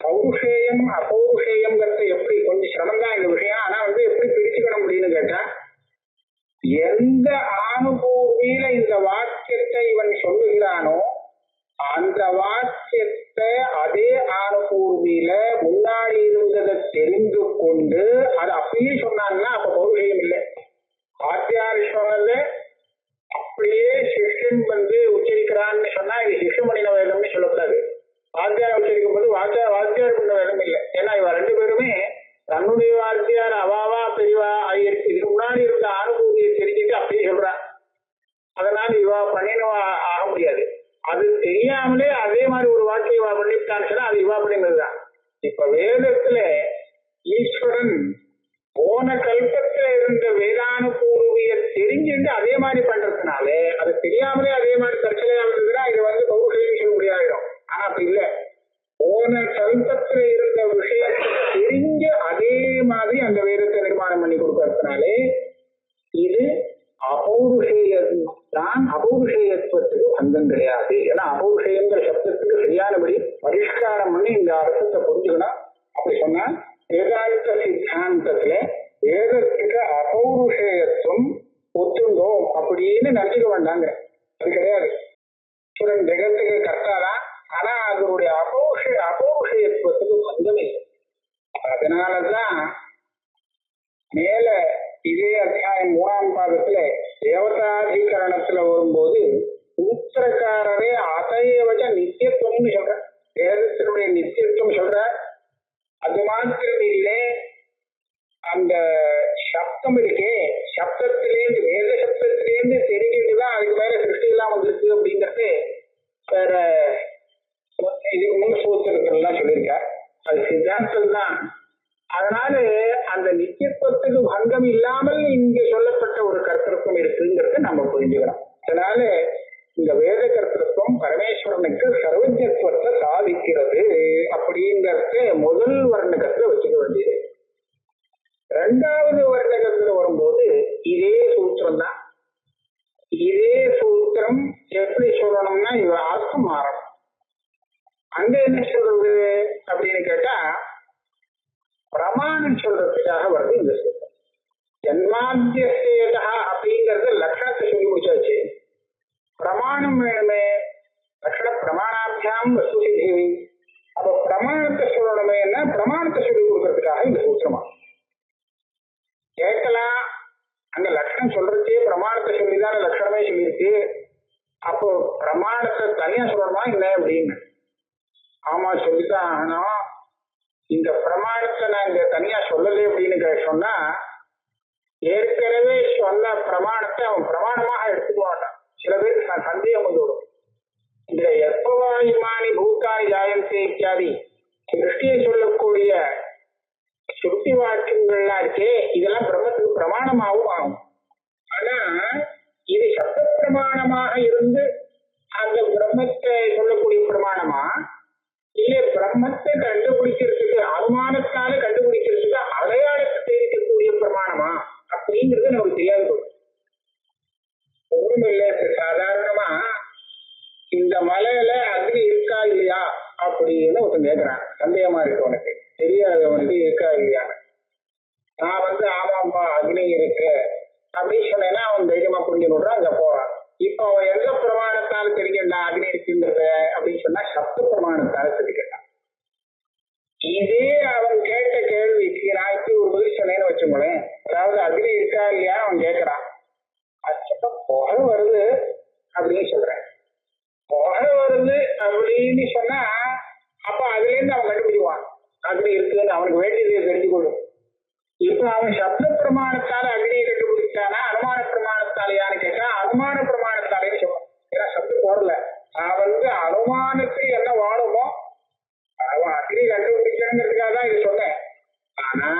பௌருஷேயம் அபௌருஷேயம்ங்கிறத எப்படி கொஞ்சம் சிரமம் தான் இந்த விஷயம். ஆனா எப்படி பிரிச்சுக்கணும் அப்படின்னு கேட்டா, எந்த ஆணுபூர்வியில இந்த வாக்கியத்தை இவன் சொல்லுகிறானோ அந்த வாக்கியத்தை அதே ஆணுபூர்வியில முன்னாடி இருந்ததை தெரிந்து கொண்டு அது அப்படியே சொன்னாங்கன்னா அப்ப பௌருஷேயம் இல்லை. ஆத்தியார் சொன்னது அப்படியே சிஷ்யன் உச்சரிக்கிறான்னு சொன்னா இது சிஷ்யமணின வேதம்னு சொல்லக்கூடாது. வாத்தியார் உச்சரிக்கும் போது வாத்தியார் பண்ண வேதம் இல்லை. ஏன்னா இவ ரெண்டு பேருமே தன்னுடைய வாத்தியார் அவாவா பெரியவா ஆகியிருக்கு. இதுக்கு முன்னாடி இருந்த அனுபூதியை தெரிஞ்சுட்டு அப்படியே சொல்றான். அதனால இவா பண்ணினவா ஆக முடியாது. அது தெரியாமலே அதே மாதிரி ஒரு வாக்கியம் இவா பண்ணிவிட்டான்னு சொன்னா அது இவா பண்ணினதுதான். இப்ப வேதத்துல ஈஸ்வரன் போன கல்பத்துல இருந்த வேதானுபூர்விய தெரிஞ்சுட்டு அதே மாதிரி பண்றதுனால அது தெரியாமலே அதே மாதிரி தற்சலையா இருந்ததுன்னா இது பௌருஷேயம் சொல்ல முடியாயிடும். ஆனா அப்படி இல்லை. போன கல்பத்துல இருந்த விஷயத்தை தெரிஞ்சு அதே மாதிரி அந்த வேதத்தை நிர்மாணம் பண்ணி கொடுக்கறதுனாலே இது அபௌருஷேயம் தான். அபௌருஷேயத்துவத்துக்கு பந்தம் கிடையாது. ஏன்னா அபௌருஷேயங்கிற சப்தத்துக்கு சரியானபடி பரிஷ்காரம் பண்ணி இந்த அர்த்தத்தை புரிஞ்சுக்கணும். அப்படி சொன்னா வேதாந்த சித்தாந்தத்துல வேதத்துக்கு அபௌருஷேயத்துவம் ஒத்துண்டோம் அப்படின்னு நினைச்சுக்க வேண்டாங்க. அது கிடையாது. ஈஸ்வரன் ஜெகத்துக்கு கர்த்தாதான். ஆனா அதனுடைய அபௌருஷேயத்துவத்துக்கு பந்தம் இல்லை. அதனாலதான் மேல இதே அத்தியாயம் 3ஆம் பாதத்துல தேவதாதிகரணத்துல வரும்போது சூத்திரக்காரரே அதையவச்ச நித்தியத்துவம்னு சொல்ற, வேதத்தினுடைய நித்தியத்துவம் சொல்ற. அது மாத்திரம் இல்லை, அந்த சப்தம் இருக்கே, சப்தத்திலேருந்து வேத சப்தத்திலேருந்து தெரிஞ்சுட்டுதான் அதுக்கு மேல சிருஷ்டி எல்லாம் வந்திருக்கு அப்படிங்கிறது வேற இதுக்கு முன் சூத்திரங்கள்லாம் சொல்லியிருக்கார். அது சித்தாந்தம் தான். அதனால அந்த நித்தியத்துவத்துக்கு பங்கம் இல்லாமல் இங்கு சொல்லப்பட்ட ஒரு கர்த்தத்துவம் இருக்குங்கிறத நம்ம புரிஞ்சுக்கணும். அதனால இந்த வேத கர்த்தத்துவம் பரமேஸ்வரனுக்கு சர்வஜத்துவத்தை சாதிக்கிறது அப்படிங்கிறத முதல் வர்ணகத்துல வச்சுக்க வேண்டியது. 2வது வர்ணகத்துல வரும்போது இதே சூத்திரம் தான். இதே சூத்திரம் எப்படி சொல்லணும்னா இவ அர்த்தம் மாறணும். அங்க என்ன சொல்றது அப்படின்னு கேட்டா, பிரமாணம் சொல்றதுக்காக வருது இந்த சூத்திரம். ஜன்மாத்தியசேதா அப்படிங்கறது லட்சணத்தை சொல்லி முடிச்சாச்சு. பிரமாணம் வேணுமே, லட்சண பிரமாணாபியாம் வஸ்துசித்தி. அப்ப பிரமாணத்தை சொல்லணுமே, என்ன பிரமாணத்தை சொல்லி கொடுக்கறதுக்காக இந்த சூத்திரமா கேட்கலாம். அங்க லட்சணம் சொல்றதே பிரமாணத்தை சொல்லிதான் லட்சணமே சொல்லியிருக்கு. அப்போ பிரமாணத்தை தனியா சொல்லணுமா என்ன அப்படின்னு. ஆமா சொல்லித்தான் ஆகணும். இந்த பிரமாணத்தை நான் இங்க தனியா சொல்லலை அப்படின்னு சொன்னா ஏற்கனவே சொன்ன பிரமாணத்தை அவன் பிரமாணமாக எடுத்துக்க மாட்டான். சில பேருக்கு நான் சந்தேகம் வந்துவிடும். இந்த எப்பவாயுமானி பூத்தானி ஜாயந்தே இத்தியாதி சிருஷ்டியை சொல்லக்கூடிய சுருட்டி வாக்கியங்கள்லாம் இருக்கே, இதெல்லாம் பிரம்மத்துக்கு பிரமாணமாகவும் ஆகும். ஆனா இது சப்த பிரமாணமாக இருந்து அந்த பிரம்மத்தை சொல்லக்கூடிய பிரமாணமா, இல்ல பிரம்மத்தை கண்டுபிடிக்கிறதுக்கு அனுமானத்தால கண்டுபிடிக்கிறதுக்கு அடையாளத்தை தெரிவிக்கக்கூடிய பிரமாணமா அப்படிங்கிறது நமக்கு தெரியாது. ஒண்ணும் இல்லை. சாதாரணமா இந்த மலையில அக்னி இருக்கா இல்லையா அப்படின்னு ஒருத்தன் கேட்கிறான். சந்தேகமா இருக்கு, உனக்கு தெரியாது, அவனுக்கு இருக்கா இல்லையான்னு. நான் ஆமாப்பா அக்னி இருக்கு அப்படின்னு சொன்னேன்னா அவன் தைரியமா புரிஞ்சு விடுறான், அங்க போறான். இப்ப அவன் எந்த பிரமாணத்தால தெரிஞ்சுட்டான் அக்னி இருக்குன்றத அப்படின்னு சொன்னா சப்த பிரமாணத்தால தெரிஞ்சுட்டான். இதே அவன் கேட்ட கேள்விக்கு நான் இப்படி ஒரு பதில் சொன்னேன்னு வச்சுக்கோங்களேன். அதாவது அக்னி இருக்கா இல்லையா அவன் கேட்கறான். அது புகை வருது அப்படின்னு சொல்றேன். புகை வருது அப்படின்னு சொன்னா அப்ப அதுல இருந்து அவன் கண்டுபிடிவான் அக்னி இருக்குன்னு. அவனுக்கு வேண்டியதை தெரிஞ்சு கொள்ளும். இப்ப அவன் சப்த பிரமாணத்தால அக்னியை கண்டுபிடிச்சானா அனுமான பிரமாணத்தாலையான்னு கேட்டா அனுமான பிரமாணத்தாலேன்னு சொல்லுவான். ஏன்னா சப்தம் போடல. நான் அனுமானத்தை முடியாதுங்கிறதுக்காக தான் இது சொன்னேன். ஆனா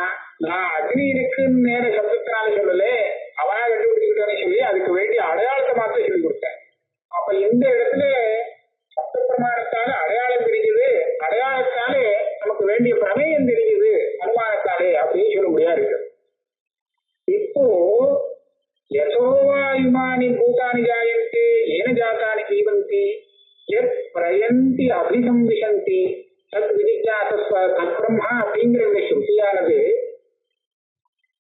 நான் அக்னி இருக்குன்னு நேர சப்தத்தினால சொல்லல, அவனா கண்டுபிடிச்சுக்கிட்டான்னு சொல்லி அதுக்கு வேண்டிய அடையாளத்தை மாத்திரம் சொல்லி கொடுத்தேன். அப்ப இந்த இடத்துல சப்த பிரமாணத்தால அடையாளம் தெரியுது, அடையாளத்தாலே நமக்கு வேண்டிய பிரமேயம் தெரியுது அனுமானத்தாலே அப்படின்னு சொல்ல முடியாது இருக்கு. இப்போ யசோவா யுமானி பூதானி ஜாயந்தே ஏன ஜாதானி ஜீவந்தி யத் பிரயந்தி அபிசம்பிசந்தி தத் விதிஜாதஸ்வ தத் பிரம்மா அப்படிங்கிற இந்த ஸ்ருதியானது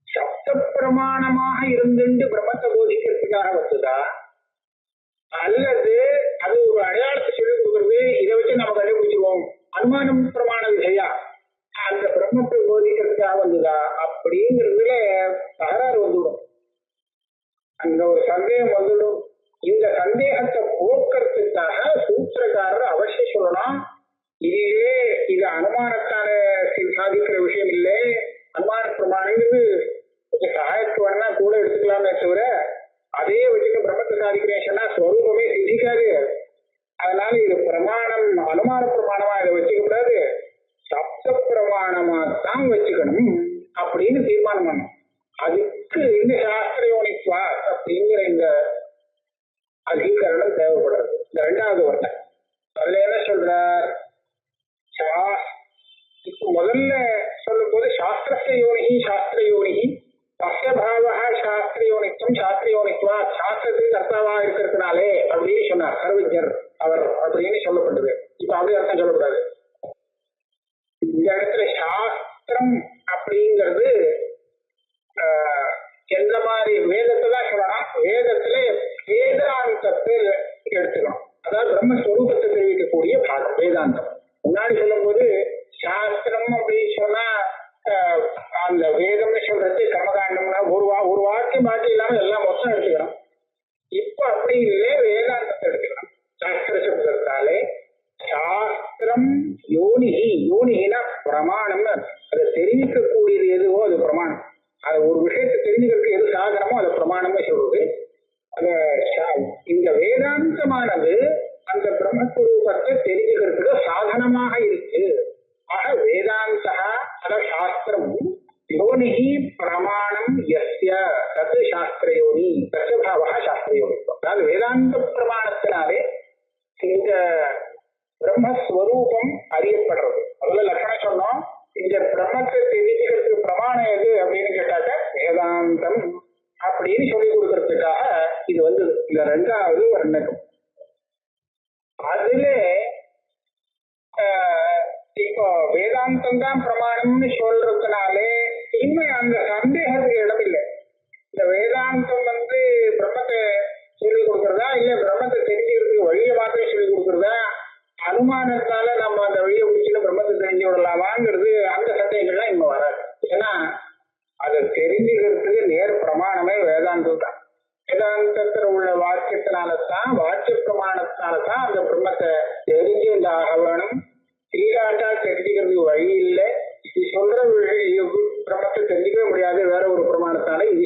சப்த பிரமாணமாக இருந்துட்டு பிரம்மத்தை போதிக்கிறதுக்காக வந்ததா, அல்லது அது ஒரு அடையாளத்தை சொல்லிக் கொடுக்கறது, இதை வச்சு நம்ம கண்டுபிடிச்சிருவோம் அனுமானம் பிரமாண விஷயா அந்த பிரம்மத்தை போதிக்கிறதுக்காக வந்ததா அப்படிங்கிறதுல தகராறு வந்துடும். அங்க ஒரு சந்தேகம் வந்துடும். இந்த சந்தேகத்தை போக்குறதுக்காக சூத்திரக்காரர் அவசியம் சொல்லணும், இதுவே இது அனுமானத்தால சாதிக்கிற விஷயம் இல்லை, அனுமான பிரமாணங்கிறது கொஞ்சம் சகாயத்துக்கு வேணா கூட எடுத்துக்கலாமே தவிர அதே வச்சுட்டு பிரம்மத்தை சாதிக்கிறேன் சொன்னா ஸ்வரூபமே சிந்திக்காது. அதனால இது பிரமாணம் அனுமான பிரமாணமா இதை வச்சுக்க கூடாது, சப்த பிரமாணமா தான் வச்சுக்கணும் அப்படின்னு தீர்மானம் பண்ணும். அதுக்கு இந்த சாஸ்திர யோனித்வா அப்படிங்கிற இந்த அதிகரணம் தேவைப்படுறது. இந்த ரெண்டாவது வர்ணம் அதுல என்ன சொல்றார், இப்போ முதல்ல சொல்லும் போது சாஸ்திரஸ்ய யோனிஹி சாஸ்திர யோனிஹி தஸ்ய பாவஹ சாஸ்திர யோனித்வம் சாஸ்திர யோனித்வா, சாஸ்திரத்துக்கு கர்த்தாவா இருக்கிறதுனாலே அப்படின்னு சொன்னார் சர்வஜர் அவர் அப்படின்னு சொல்லப்பட்டது. இப்ப அப்படி அர்த்தம் சொல்லக்கூடாது. இந்த இடத்துல சாஸ்திரம் அப்படிங்கிறது எந்த மாதிரி வேதத்தை தான் சொல்லலாம், வேதத்துல வேதாந்தத்தை எடுத்துக்கணும். அதாவது பிரம்மஸ்வரூபத்தை தெரிவிக்கக்கூடிய பாடம் வேதாந்தம். முன்னாடி சொல்லும் போது சாஸ்திரம் அப்படின்னு சொன்னா அந்த வேதம்னு சொல்றது கர்மகாண்டம்னா ஒரு வாக்கியம் பாக்கி இல்லாம எல்லாம் மொத்தம் எடுத்துக்கணும். இப்ப அப்படி இல்லை, வேதாந்தத்தை எடுத்துக்கணும். சாஸ்திர சப்தத்தாலே சாஸ்திரம் யோனிஹி, யோனிஹினா பிரமாணம்னு அதை தெரிவிக்கக்கூடியது எதுவோ அது பிரமாணம். அது ஒரு விஷயத்தை தெரிஞ்சுக்கிறதுக்கு எது சாதனமோ அதை பிரமாணமே சொல்றது. இந்த வேதாந்தமானது அந்த பிரம்மஸ்வரூபத்தை தெரிஞ்சுக்கிறதுக்கு சாதனமாக இருக்கு. ஆக வேதாந்தா அத சாஸ்திரம் யோனிஹி பிரமாணம் யஸ்ய தத் சாஸ்திரயோனி தஸ்ய பாவஹ சாஸ்திரயோனி. அதாவது வேதாந்த பிரமாணத்தினாலே இந்த பிரம்மஸ்வரூபம் அறியப்படுறது. அதுல லட்சணம் சொன்னோம். இந்த பிரம்மத்தை தெரிஞ்சுக்கிறதுக்கு பிரமாணம் எது அப்படின்னு கேட்டாக்க வேதாந்தம் அப்படின்னு சொல்லி கொடுக்கறதுக்காக இது வந்து இந்த ரெண்டாவது வர்ணகம். அதுல இப்போ வேதாந்தம் தான் பிரமாணம்னு சொல்றதுனாலே இன்னும் அந்த சந்தேகத்துக்கு இடம் இல்லை. இந்த வேதாந்தம் வந்து பிரம்மத்தை சொல்லிக் கொடுக்கறதா இல்ல பிரம்மத்தை தெரிஞ்சுக்கிறதுக்கு வழியை மாத்திரம் சொல்லிக் கொடுக்கறதா, அனுமானத்தால நம்ம அந்த வழியை பிடிச்சிட்டு பிரம்மத்தை தெரிஞ்சு விடலாமாங்கிறது அந்த சந்தேகங்கள்லாம் இன்னும் வராது. ஏன்னா அதை தெரிஞ்சுக்கிறதுக்கு நேர் பிரமாணமே வேதாந்தம் தான். வேதாந்தத்துல உள்ள வாக்கியத்தினால்தான் வாக்கிய பிரமாணத்தினால்தான் அந்த பிரம்மத்தை தெரிஞ்சு இந்த ஆக வேணும். தீராட்டா தெரிஞ்சுக்கிறதுக்கு வழி இல்லை. இது சொல்ற பிரம்மத்தை தெரிஞ்சுக்கவே முடியாது வேற ஒரு பிரமாணத்தால. இது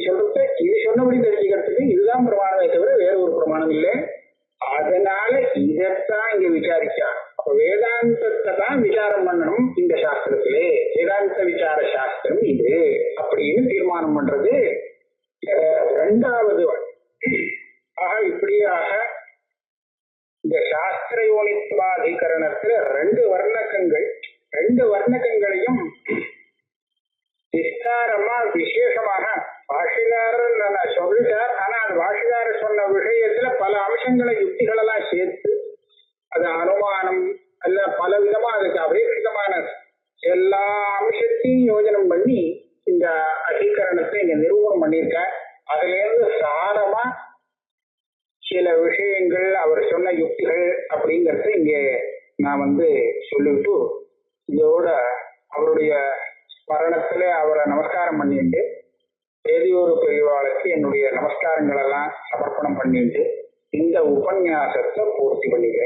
சொன்னபடி தெரிஞ்சுக்கிறதுக்கு இதுதான் பிரமாணமே தவிர வேற ஒரு பிரமாணம் இல்லை. அதனால இதைத்தான் இங்க விசாரிச்சா. அப்ப வேதாந்தத்தை தான் விசாரம் பண்ணணும் இந்த சாஸ்திரத்திலே. வேதாந்த விசார சாஸ்திரம் இது அப்படின்னு தீர்மானம் பண்றது இரண்டாவது. ஆக இப்படியாக இந்த சாஸ்திர யோனித்வாதிகரணத்துல ரெண்டு வர்ணகங்களையும் விஸ்தாரமா விசேஷமாக பாஷிகாரர் சொல்லிட்டார். ஆனா அந்த பாஷிகாரர் சொன்ன விஷயத்துல பல அம்சங்களை யுக்திகள் எல்லாம் சேர்த்து அது அனுமானம் அல்ல பல விதமா அதுக்கு அபேட்சிதமான எல்லா அம்சத்தையும் யோஜனம் பண்ணி இந்த அதிகரணத்தை இங்க நிரூபணம் பண்ணியிருக்கார். அதுல இருந்து சாரமா சில விஷயங்கள் அவர் சொன்ன யுக்திகள் அப்படிங்கறது இங்கே நான் வந்து சொல்லிவிட்டு இதோட அவருடைய ஸ்மரணத்துல அவரை நமஸ்காரம் பண்ணிட்டு வேதியோரு பெரியவாளுக்கு என்னுடைய நமஸ்காரங்கள் எல்லாம் சமர்ப்பணம் பண்ணிட்டு இந்த உபன்யாசத்தை பூர்த்தி பண்ணிக்கிறேன்.